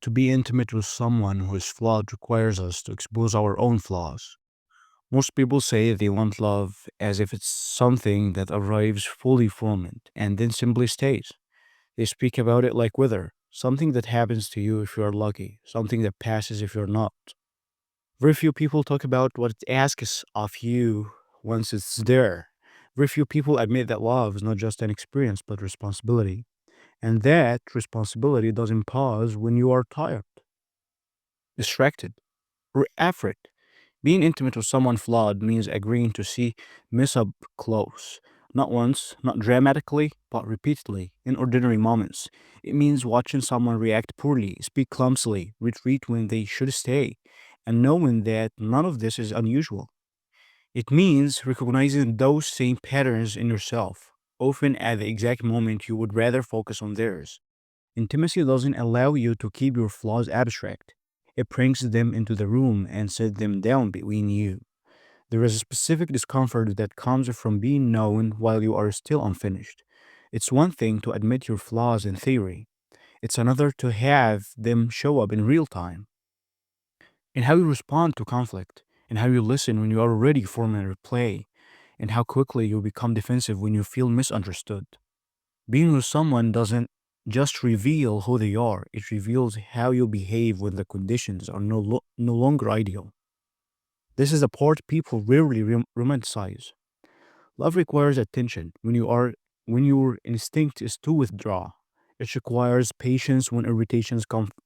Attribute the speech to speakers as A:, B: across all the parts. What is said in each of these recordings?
A: To be intimate with someone who is flawed requires us to expose our own flaws. Most people say they want love as if it's something that arrives fully formed and then simply stays. They speak about it like weather, something that happens to you if you are lucky, something that passes if you're not. Very few people talk about what it asks of you once it's there. Very few people admit that love is not just an experience but responsibility. And that responsibility doesn't pause when you are tired, distracted, or afraid. Being intimate with someone flawed means agreeing to see mess up close. Not once, not dramatically, but repeatedly, in ordinary moments. It means watching someone react poorly, speak clumsily, retreat when they should stay, and knowing that none of this is unusual. It means recognizing those same patterns in yourself, often at the exact moment you would rather focus on theirs. Intimacy doesn't allow you to keep your flaws abstract. It brings them into the room and sets them down between you. There is a specific discomfort that comes from being known while you are still unfinished. It's one thing to admit your flaws in theory, it's another to have them show up in real time. In how you respond to conflict, in how you listen when you are already forming a replay, and how quickly you become defensive when you feel misunderstood. Being with someone doesn't just reveal who they are, it reveals how you behave when the conditions are no longer ideal. This is a part people rarely romanticize. Love requires attention when your instinct is to withdraw. It requires patience when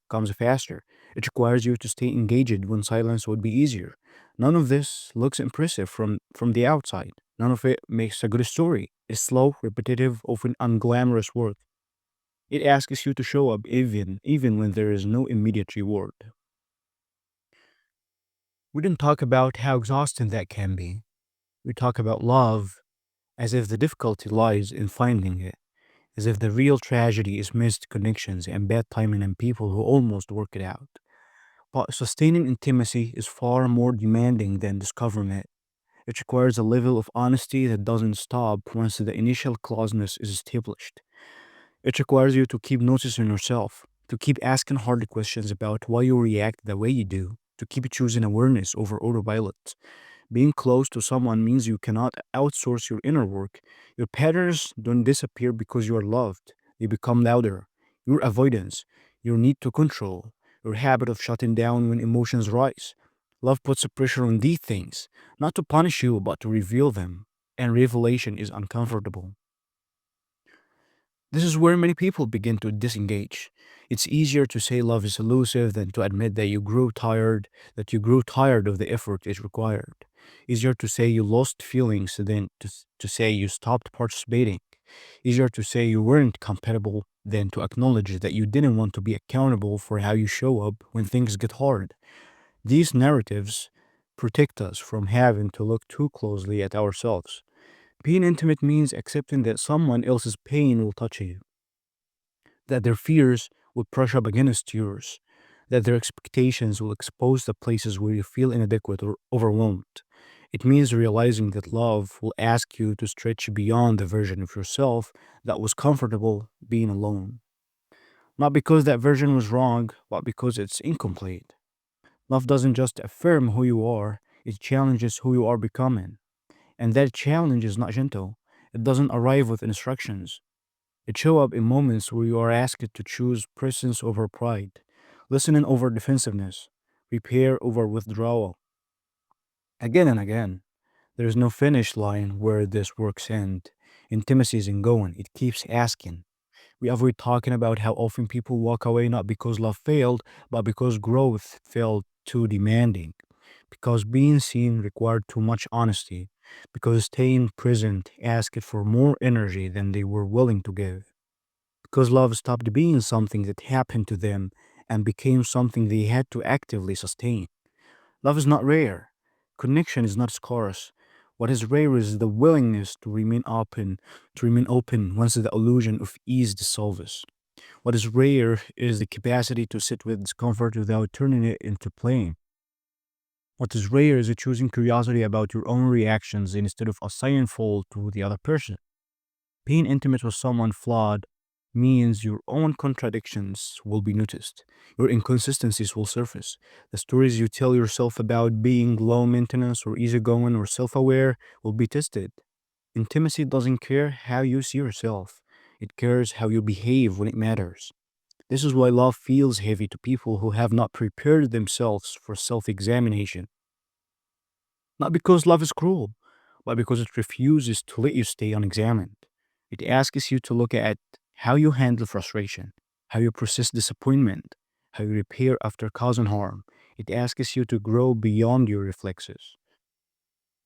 A: comes faster. It requires you to stay engaged when silence would be easier. None of this looks impressive from the outside. None of it makes a good story. It's slow, repetitive, often unglamorous work. It asks you to show up even when there is no immediate reward. We didn't talk about how exhausting that can be. We talk about love as if the difficulty lies in finding it, as if the real tragedy is missed connections and bad timing and people who almost work it out. But sustaining intimacy is far more demanding than discovering it. It requires a level of honesty that doesn't stop once the initial closeness is established. It requires you to keep noticing yourself, to keep asking hard questions about why you react the way you do, to keep choosing awareness over autopilot. Being close to someone means you cannot outsource your inner work. Your patterns don't disappear because you are loved, they become louder. Your avoidance, your need to control, your habit of shutting down when emotions rise. Love puts a pressure on these things, not to punish you, but to reveal them. And revelation is uncomfortable. This is where many people begin to disengage. It's easier to say love is elusive than to admit that you grew tired of the effort it required. Easier to say you lost feelings than to say you stopped participating. Easier to say you weren't compatible than to acknowledge that you didn't want to be accountable for how you show up when things get hard. These narratives protect us from having to look too closely at ourselves. Being intimate means accepting that someone else's pain will touch you, that their fears will brush up against yours, that their expectations will expose the places where you feel inadequate or overwhelmed. It means realizing that love will ask you to stretch beyond the version of yourself that was comfortable being alone. Not because that version was wrong, but because it's incomplete. Love doesn't just affirm who you are, it challenges who you are becoming. And that challenge is not gentle. It doesn't arrive with instructions. It shows up in moments where you are asked to choose presence over pride, listening over defensiveness, repair over withdrawal. Again and again, there is no finish line where this works end. Intimacy isn't going, it keeps asking. We avoid talking about how often people walk away not because love failed, but because growth felt too demanding. Because being seen required too much honesty. Because staying present asked for more energy than they were willing to give. Because love stopped being something that happened to them and became something they had to actively sustain. Love is not rare. Connection is not scarce. What is rare is the willingness to remain open once the illusion of ease dissolves. What is rare is the capacity to sit with discomfort without turning it into pain. What is rare is choosing curiosity about your own reactions instead of assigning fault to the other person. Being intimate with someone flawed means your own contradictions will be noticed. Your inconsistencies will surface. The stories you tell yourself about being low maintenance or easygoing or self aware will be tested. Intimacy doesn't care how you see yourself, it cares how you behave when it matters. This is why love feels heavy to people who have not prepared themselves for self examination. Not because love is cruel, but because it refuses to let you stay unexamined. It asks you to look at how you handle frustration, how you process disappointment, how you repair after causing harm. It asks you to grow beyond your reflexes.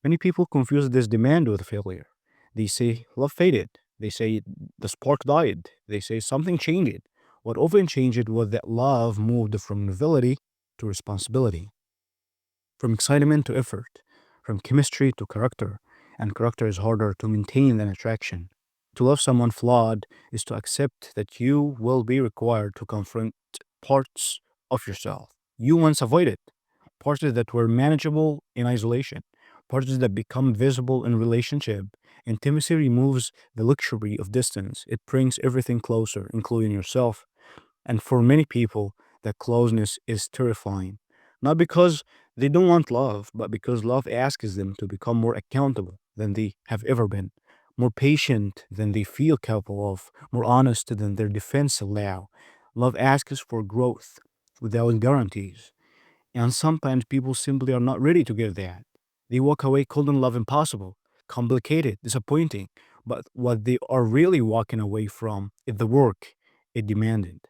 A: Many people confuse this demand with failure. They say love faded. They say the spark died. They say something changed. What often changed was that love moved from novelty to responsibility, from excitement to effort, from chemistry to character, and character is harder to maintain than attraction. To love someone flawed is to accept that you will be required to confront parts of yourself you once avoided, parts that were manageable in isolation, parts that become visible in relationship. Intimacy removes the luxury of distance. It brings everything closer, including yourself. And for many people, that closeness is terrifying. Not because they don't want love, but because love asks them to become more accountable than they have ever been, more patient than they feel capable of, more honest than their defense allow. Love asks for growth without guarantees. And sometimes people simply are not ready to give that. They walk away calling love impossible, complicated, disappointing. But what they are really walking away from is the work it demanded,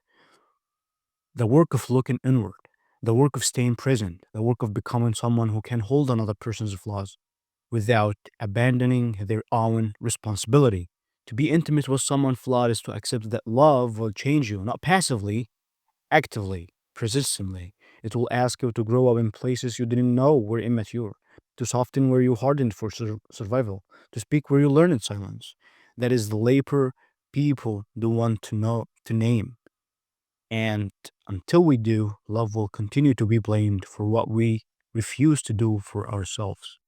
A: the work of looking inward, the work of staying present, the work of becoming someone who can hold another person's flaws without abandoning their own responsibility. To be intimate with someone flawed is to accept that love will change you, not passively, actively, persistently. It will ask you to grow up in places you didn't know were immature, to soften where you hardened for survival, to speak where you learn in silence. That is the labor people do want to know to name. And until we do, love will continue to be blamed for what we refuse to do for ourselves.